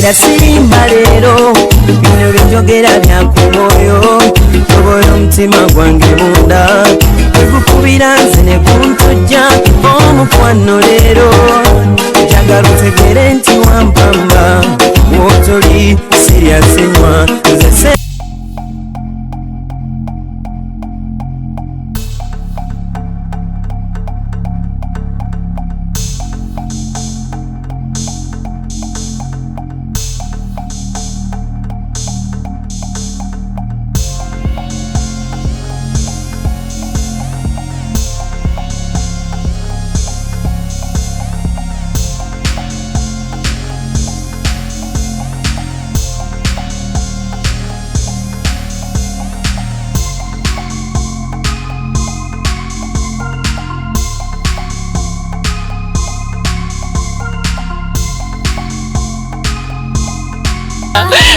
yasimba leero bino byenjogera byakumoyo tobola omutima gwange munda ekukubira nze ne kuntujja omukwano leero njagala otegere nti wampamba wotoli siryasenywa nze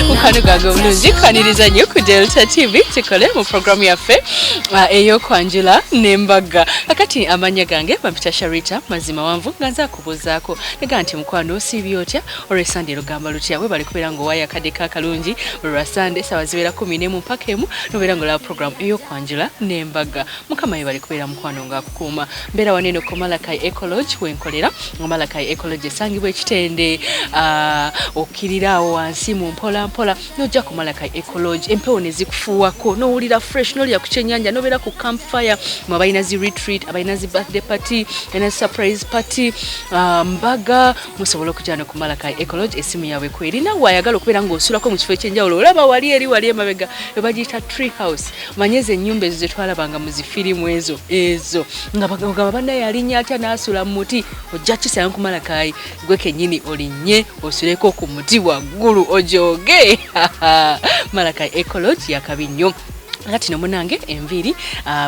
Mukano gago bulungi kaniriza nnyo ku Delta TV tukole mu programu yaffe ey'okwanjula n'embaga. Kakati amanya gange bampita Sharita mazima wanvu nganza kubuzaako nega nti mukwano osiibye otya olwe Sunday lugamba lutya we bali kubeera ng'owaayo akadde kakalungi olwa Sunday sawa zibeera 11 mpaka emu nobeera ng'olaba programu ey'okwanjula n'embaga. Mukama ye bali kubeera mukwano ng'akukuuma mbeera waneno ku Malakai Ecology wenkolera Malakai Ecology esangibwa ekitende okkiriraawo wansi mu mpola nojja ku Malakai Ecology empewo ne zikufuwako nowulira fresh nolya ku kyennyanja nobeera ku campfire mwabalina zi retreat abalina zi birthday party ena surprise party mbaga musobola okujjana ku Malakai Ecology esimu yaabwe kwerina wayagala okubeera ng'osulako mu kifo ekyenjawulo olaba wali emabega ebagiyita tree house manyeze ennyumba ezo zetwalabanga mu zifirimu ezo nga bannaye alinya atya n'asula mu muti ojja kisanga ku Malakai gwe kennyini olinnye osuleko ku muti waggulu ojoge Malakai Ecology yakabi nnyo. Ngati no munange enviri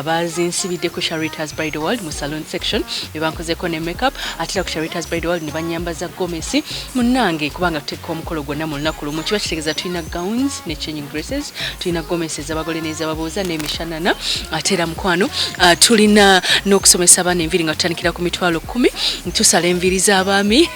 bazinsibidde ku Sharita's Bridal World mu salon section bebankozeko ne makeup atira ku Sharita's Bridal World ne banyambaza gomesi munange kubanga tuteka omukolo gwonna mu lunaku lumu kiba kitegeza tulina gowns ne changing dresses tulina gomesi z'abagole n'ez'ababuuza n'emishanana atera mukwano tulina n'okusomesa abaana enviri nga tutandikira ku mitwalo 10 tusala enviri z'abaami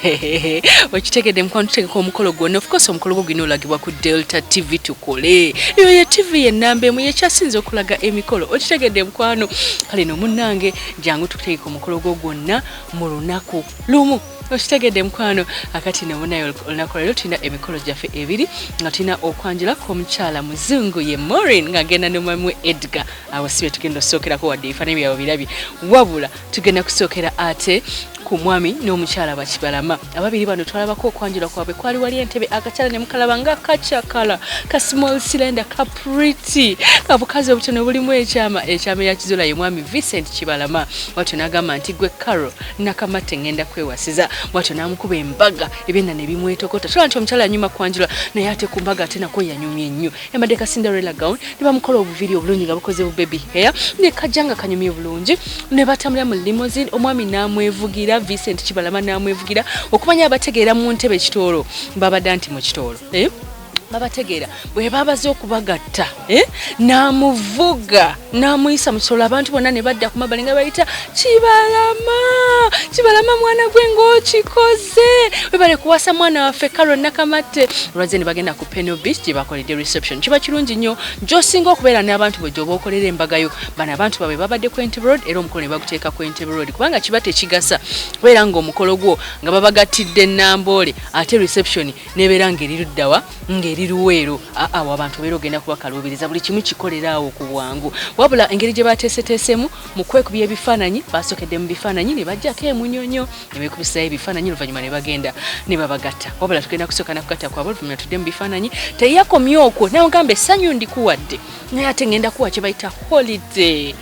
wekitegedde mukwano tutegeka omukolo gwonna of course omukolo gwo gwina olagibwa ku Delta TV tukole eyo ye TV y'ennamba emu sinzo kulaga emikolo okitegedde mukwano kale no munnange jangu tukutegeka omukolo gwo gwonna mu lunaku lumu okitegedde mukwano akati no munayo olunaku leero tulina emikolo gyaffe ebiri nga tulina okwanjula k'omukyala muzungu ye Maureen nga agenda ne mwami Edgar awo sibe tugenda osookerako wadde ebifaananyi byabwe birabye wabula tugenda kusookera ate ku mwami n'omukyala ba Kibalama ababiri bano twalabako okwanjula kwabwe kwali wali entebe akakyala ne mukalaba nga kachakala ka small cylinder ka pretty kabukazi obutono bulimu ekyama ya kizola ye mwami Vincent Kibalama watu nagamba nti gwe Carol nakamate ngenda kwewasiza watu namukuba embaga ebenda ne bimwetokota tula nti omukyala nyuma kwanjula naye ate ku mbaga ate nako yanyumye nnyo yambadde ka Cinderella gown ne bamukola obuviri obulungi nga bukoze bu baby hair ne kajanga kanyumye bulungi ne batambula mu limousine omwami namwevugira Vincent Kibalama namwevugira okumanya abategeera mu ntebe kitolo babadde nti mu kitolo babategeera bwe babaze okubagatta namuvuga namuyisa musolo abantu bonna ne badda ku mabali nga bayita Kibalama mwana gwe ng'okikoze we bale kuwasa mwana waffe Carol Nakamate olwaze ne bagenda ku Penal Beach gye bakoledde reception kiba kirungi nnyo gy'osinga okubeera n'abantu bwe gy'oba okolera embagayo bano abantu babe babadde ku Entebbe Road era omukolo ne baguteeka ku Entebbe Road kubanga kiba tekigasa kubeera ng'omukolo gwo nga babagattidde Namboole ate reception nebeera ng'eriruddawa ng'eriruweero awo abantu beera ogenda kubakaluubiriza buli kimu kikolerawo ku bwangu wabula engeri gye bateeseteesemu mu kwekubya ebifaananyi basookedde mu bifaananyi ne bajjako emunyonyo ne beekubisayo ebifaananyi oluvannyuma ne bagenda ne babagatta wabula tugenda kusooka nakugatta kwabwe oluvannyuma tudde mu bifaananyi teyakomye okwo nawe ngamba essanyu ndikuwadde naye ate ngenda kuwa kye bayita holiday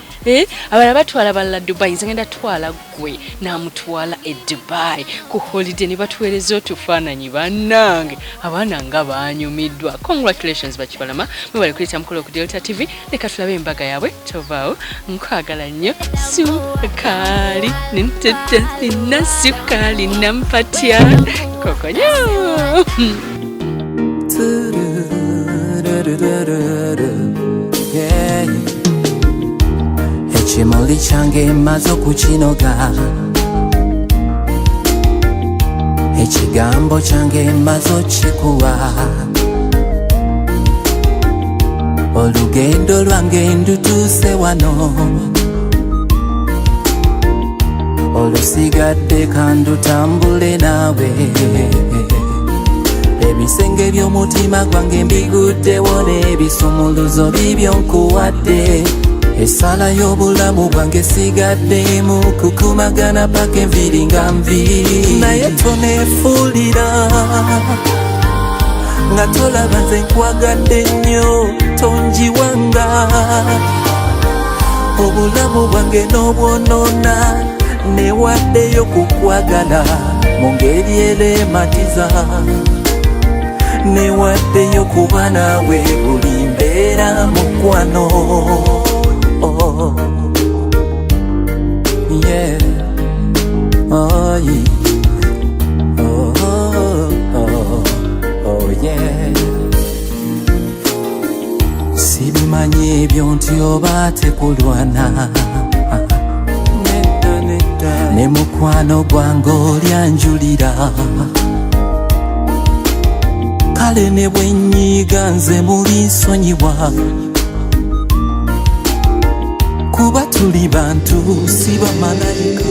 abala batwala balala Dubai nze ngenda twala gwe namutwala e Dubai ku holiday ne batuweereza otufaananyi bannange abaana nga banyumiddwa. Congratulations Bakibalama mwe bali kuleta mukolo ku Delta TV leka tulabe embaga yaabwe tovaawo nkwagala nnyo sukali nintete sina sukali nampatya kokonyo ekimuli kyange maze okukinoga ekigambo kyange mmaze okikuwa olugendo lwange ndutuuse wano olusigadde kandutambule naawe ebisenge by'omutima gwange mbiguddewo n'ebisumuluzo bibyo nkuwadde esala y'obulamu bwange sigaddemu kukumagana paka enviiri nga nviiri naye toneefuulira nga tolaba nze nkwagadde nnyo tonjiwanga obulamu bwange n'obwonoona newaddeyo kukwagala mu ngeri erematiza newaddeyo kuba naawe buli mbeera mukwano yeah. Oh, yeah. Oh, yeah. Sibimanyi ebyo nti oba tekulwana ne mukwano gwange olyanjulira kale ne bwenyiga nze muli nsonyiwa kuba tuli bantu si bamalayika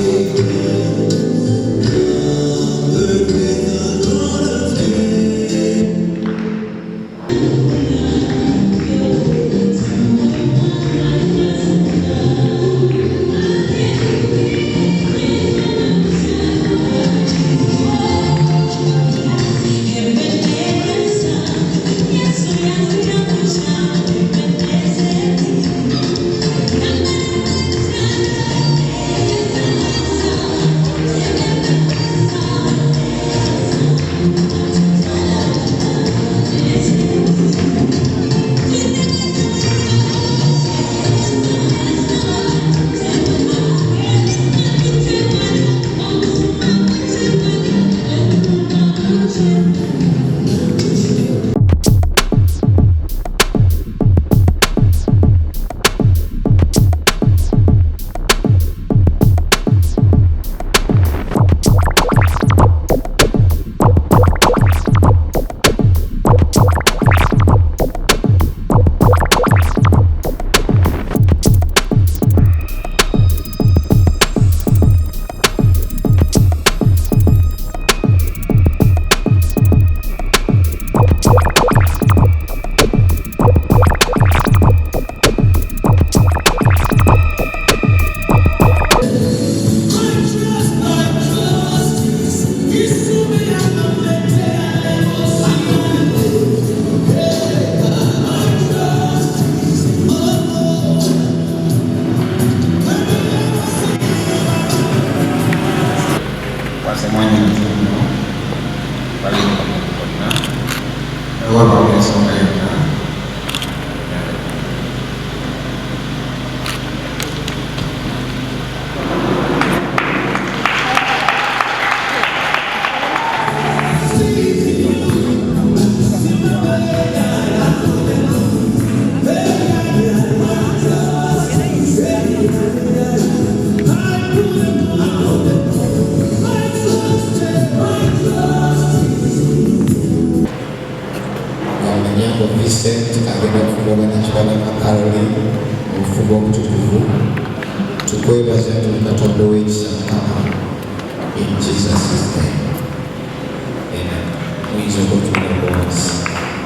Vincent agenda kugabana Kibalama Caroline obufubo obutukuvu tukwebaza Katonda w'ekisa in Jesus' name. Amen. Muyinza okutunda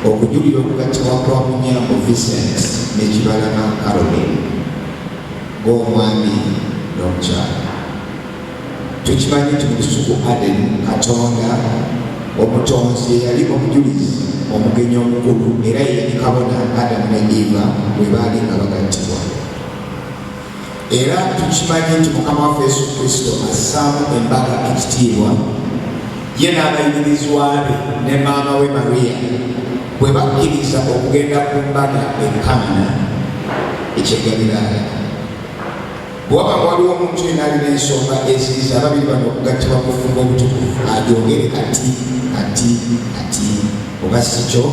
okujulira okugattibwa kwa Munyambo Vincent ne Kibalama Caroline ng'omwami n'omukyala. Tukimanyi nti mu lusuku Aden Katonda omutonzi yali omujulizi omugenyi omukulu era yali kabona Adamu ne Eva bwe baali nga bagattibwa. Era tukimanyi nti Mukama waffe Yesu Kristo assaamu embaga ekitiibwa ye n'abayigirizwa be ne maama we Mariya bwe bakkiriza okugenda ku mbaga e Kana eky'Eggaliraaya. Bw'aba waliwo omuntu yenna alina ensonga eziyiza ababiri bano okugattibwa ku bufumbo obutukuvu agyongere kati oba si kyo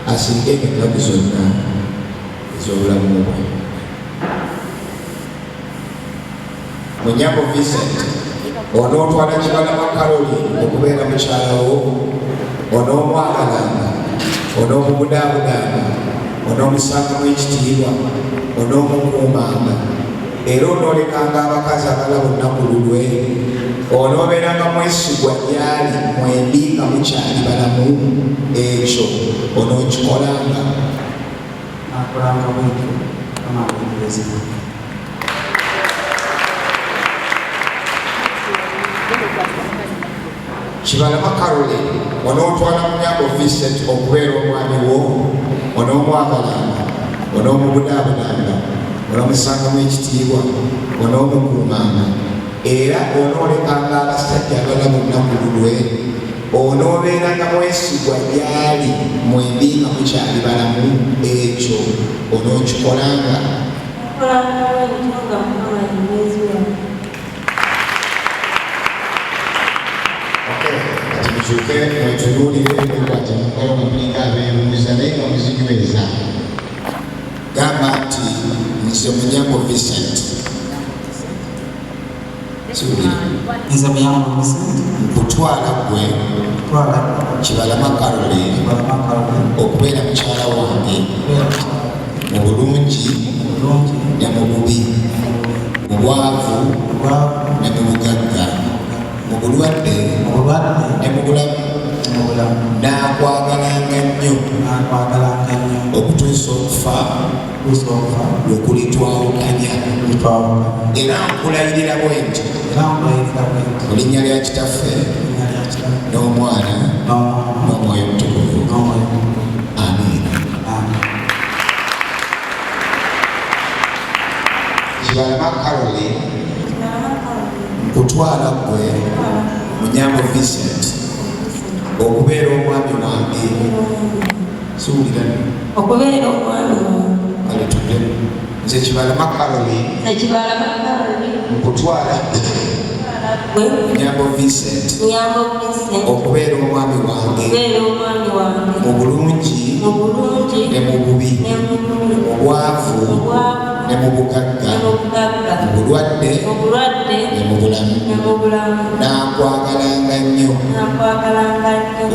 asinga ennaku zonna ez'obulamu bwe. Munyambo Vincent onootwala Kibalama Karoli okubeera mukyalawo, onoomwagalanga, onoomubudaabudanga, onoomusangamu ekitiibwa, onoomukuumanga, era onoolekanga abakazi abalala bonna ku lulwe, onoobeeranga mwesigwa gyali mwembi nga mukyali balamu, ekyo onookikolanga. Akolanga bwekyo amakuberezebwa. Kibalama Karoli onootwala Munyambo Vincent okubeera omwami wo, onoomwagalanga, onoomubudaabudanga, onoomusangamu ekitiibwa, onoomukuumanga, era onoolekanga abasajja abalala bonna ku lulwe, onoobeeranga mwesigwa gyali mwembi nga mukyali balamu, ekyo onookikolanga. Mukyuke mwetunuulire ebikwata mukolo mupiringa abeebuuza naye nga muzinyweza. Gamba nti nze Munyambo Vincent. Nze Munyambo Vincent. Nkutwala ggwe Kibalama Karoli okubeera mukyala wange mu bulungi ne mu bubi, mu bwavu ne mu bugagga, mu bulwadde ne mu bulamu, n'akwagalanga nnyo okutuusa okufa lwe kulitwawukanya. Era nkulayirira bwe nti mu linnya lya Kitaffe n'Omwana n'Omwoyo Omutukuvu. Amiina. Kibalama Karoli nkutwala ggwe Munyambo Vincent okubeera omwami wange. Suulira okubeera omwami wange. Kale tudde. Nze Kibalama Karoli nkutwala Munyambo Vincent okubeera omwami wange mu bulungi ne mu bubi, mu bwavu ne mu bugagga, mu bulwadde ne mu bulamu, n'akwagalanga nnyo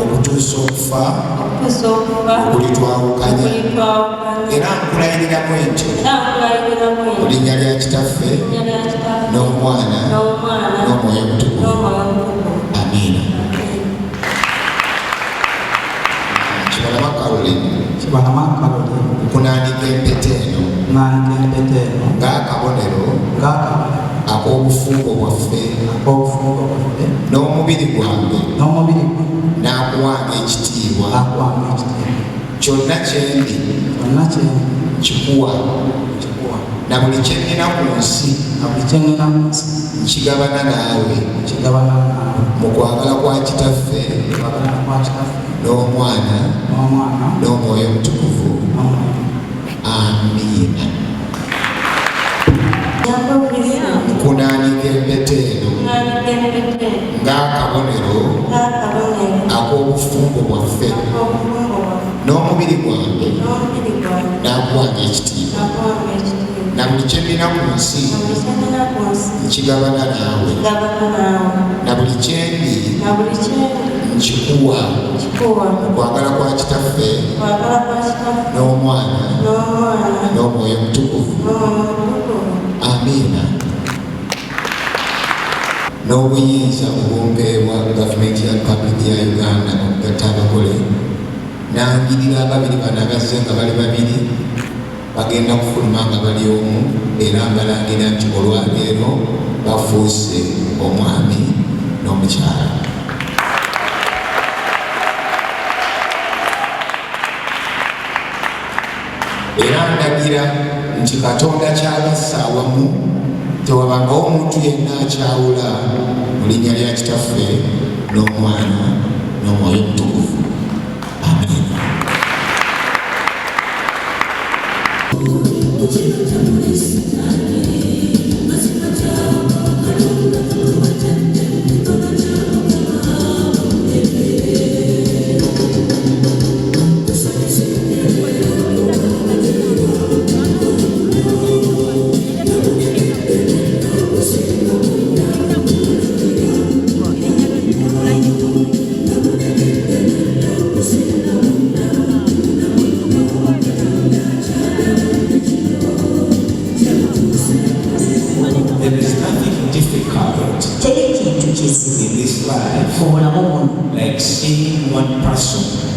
okutuusa okufa okulitwawukanya. Era nkulayiriramu ntyo mu linnya lya Kitaffe n'Omwana n'Omwoyo Omutukuvu. Amiina. Kibalama Karoli nkunaanika empeta eno ng'akabonero ak'obufungo bwaffe n'omubiri gwange, n'akuwanga ekitiibwa. Kyonna kyendi nkikuwa, na buli kye nnina ku nsi nkigabana naawe mu kwagala kwa Kitaffe n'Omwana n'Omwoyo Omutukuvu. Amiina. Nkunaanika empeta eno ng'akabonero ak'obufungo bwaffe n'omubiri gwange, n'akuwanga ekitiibwa, na buli kye nnina ku nsi nkigabana naawe, na buli kyendi nkikuwa mu kwagala kwa Kitaffe n'Omwana n'Omwoyo Omutukuvu. Amiina. N'obuyinza obwongeebwa gavumenti ya Repubulika ya Uganda okugatta abagole, n'angirira ababiri bano abazze nga bali babiri bagenda kufuluma nga bali omu, era mbalangira nti olwaleero bafuuse omwami n'omukyala. Era ndagira nti Katonda kyabassa awamu tewabangawo omuntu yenna akyawula, mu linnya lya Kitaffe n'Omwana n'Omwoyo Omutukuvu. Amiina.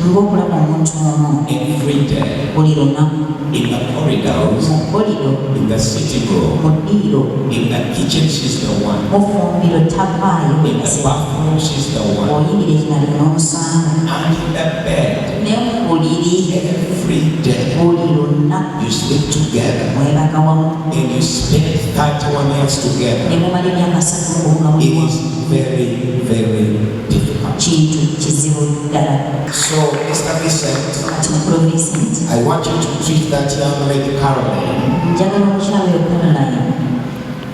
ng'okulaba omuntu omu every day, buli lunaku in the corridors, mu kkoliro in the sitting room, mu ddiiro in the kitchen, she's the one. mu ffumbiro tavaayo In the bathroom, she's the one. oyingira ekinali n'omusango And in the bed, ne mu buliri every day, buli lunaku you sleep together mwebaka wamu and you spend 31 years ne together. mumala emyaka 3 nga buli It wamu is very, very difficult. kintu kizibu ddala. So, Mr. Vincent, Kati mukulu Vincent I want you to treat that young lady Caroline njagala omukyalo oyo Caroline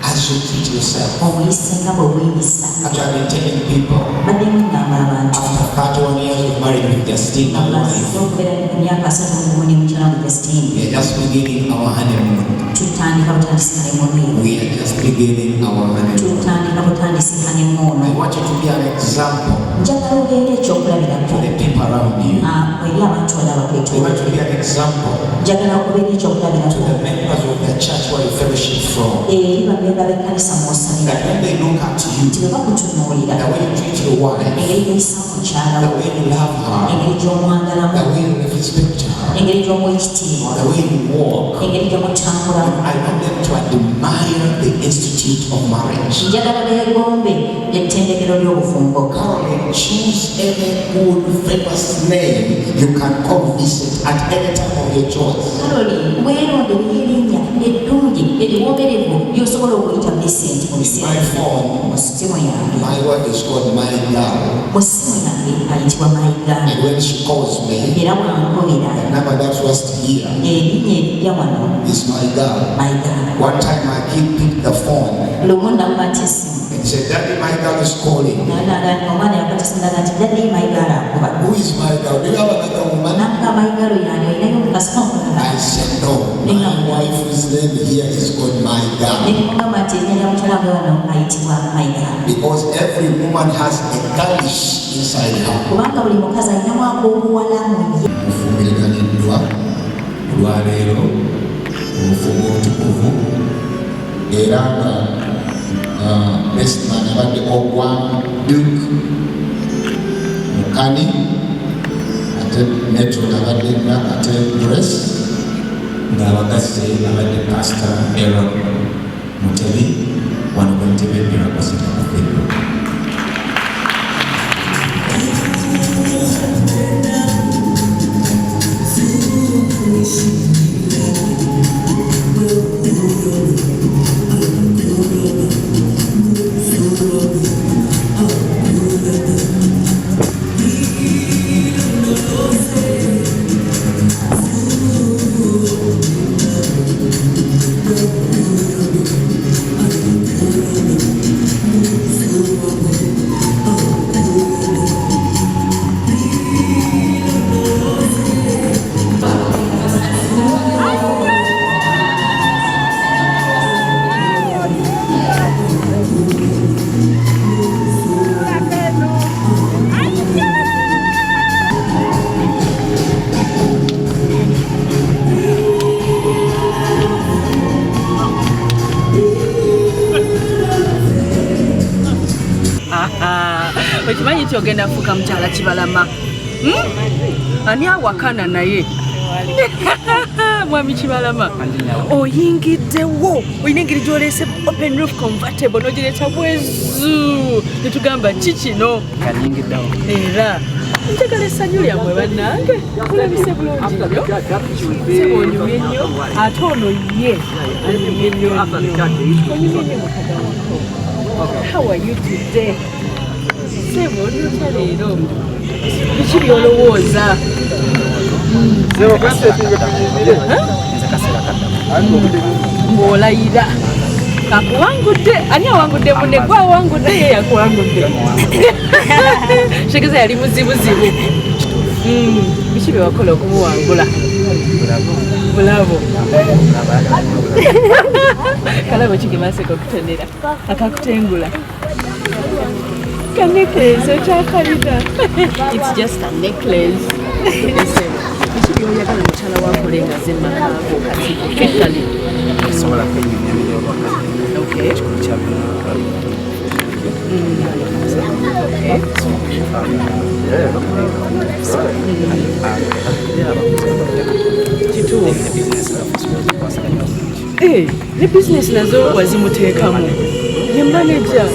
as you treat yourself. omuyise nga bwe weeyisa. Actually, I've been telling people, baddemu ngamba abantu after 31 years of marriage with Justine, my wife, amaze okubeera emyaka 3 ne mukyala wa Justine we are just beginning our honeymoon. tutandika butandisi honeymoon. We are just beginning our honeymoon. tutandika butandisi honeymoon. I want you to be an example njagala obeera ekyokulabirako to the people around you. eri abantu I want you abakwetoola. to be an example njagala okubeera to ekyokulabirako the members of the church where you fellowship from. eri bamemba b'ekkanisa mw'osalira That when they look at nti you, bwe bakutunuulira the way you treat your wife, engeri gy'oyisa mukyala the wo, way you love her, engeri gy'omwagalamu, the way you respect her, engeri gy'omuwa ekitiibwa, the way you walk, engeri gy'omutambulamu. I want them to admire the institute of marriage. njagala beegombe ettendekero ly'obufumbo. Caroline, choose any good famous name you can call Vincent at any time of your choice. Caroline weerondera erinnya eddungi eriwomerevu ly'osobola okuyita Vincent mu My biseera phone, mu simu yange. my wife is called my girl. Mu simu yange ayitibwa Mayiga. And when she calls me, Era bw'ankubira the number that was here erinnya erijja wano is my girl. Mayiga. One time my kid picked the phone lumu nakwata essimu and said, Daddy, my girl is calling. omwana yakwata essimu naga nti dadde Mayiga akuba. Who is my girl? Do you have another woman? Namuga Mayiga yani olinayo omukasi omulala. I said, no. My wife's name here is called my girl. Nemugamba nti erinnya lya mukyala gwe wano ayitibwa Mayiga. Because every woman has a girlish inside her. Kubanga buli mukazi alinamu ak'obuwala mu ye. Mufumbiriganiddwa olwaleero obufumu obutukuvu era nga bestman abadde OKWANJULA mukani ate metron abadde ate Grace ng'abagasse abadde pastor Aaron Mutebi wano ku Ntebe Miracle Center Cathedral. Okimanyi nti ogenda kufuuka mukyala Kibalama? Ani awakana naye? Mwami Kibalama oyingiddewo olina engeri gy'oleese open roof convertible n'ogireeta bwezu netugamba ki kino era njagala essanyu lyammwe bannange kulabise bulungi nnyo sebo onyumye nnyo ate ono ye onyumye nnyo onyumye nnyo mukadawako. How are you today? Sebo olutya leero biki by'olowooza? Ng'olayira akuwangudde ani awangudde munne gwe awangudde ye yakuwangudde shegeza yali muzibuzibu biki bye wakola okumuwangula? Bulabo kalabo kigemaseka okutonera akakutengula ka necklace okyakalina. It's just a necklace. Biki byoyagala mukyala wakole nga zemmakaako kati kekali Sobola kwenyumya ebyokwagala. okay. Ekikulu kya byonna Ne business nazo wazimuteekamu ye manager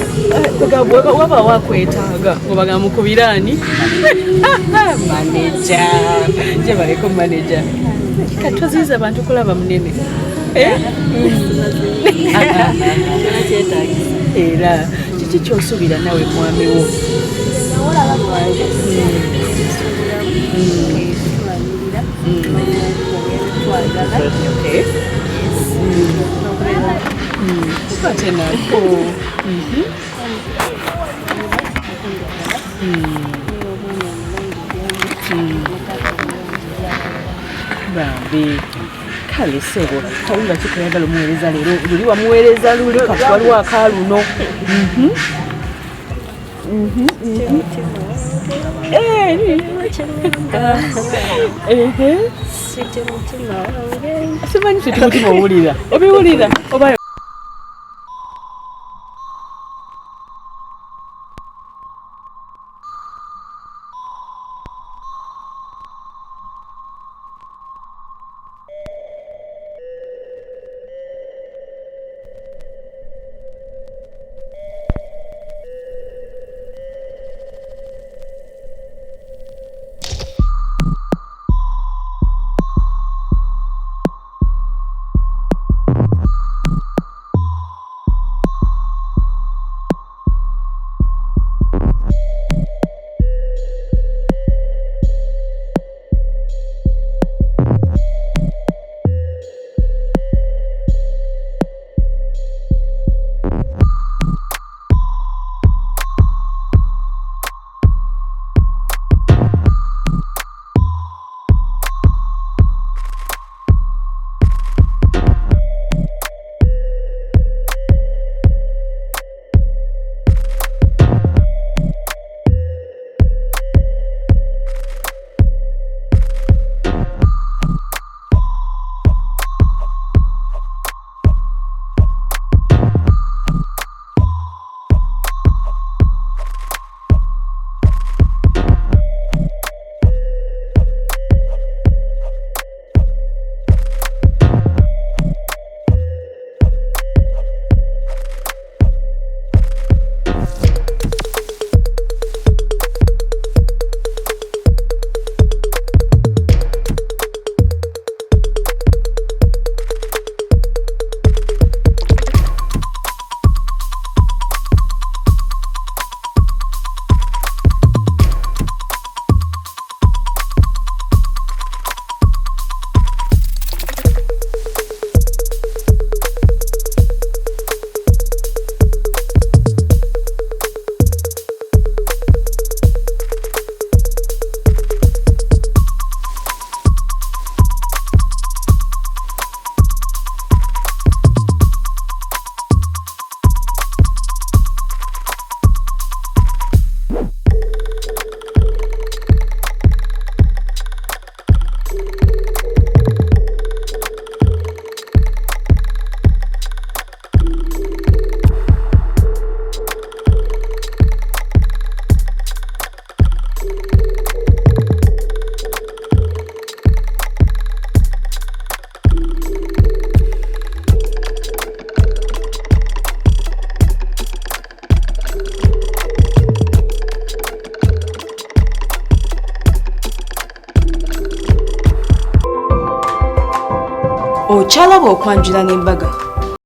waba wakwetaaga obaga mukubirani manager gyebaleko manager katoziza abantu kulaba munene era kiki kyosuubira nawe mwami wo Babi kale sebo kawunga kikuyagala omuweereza leero luli wamuweereza luli kati waliwo akaaluno simanyi fiti mutima owulira obiwulira oba Okyalaba okwanjula n'embaga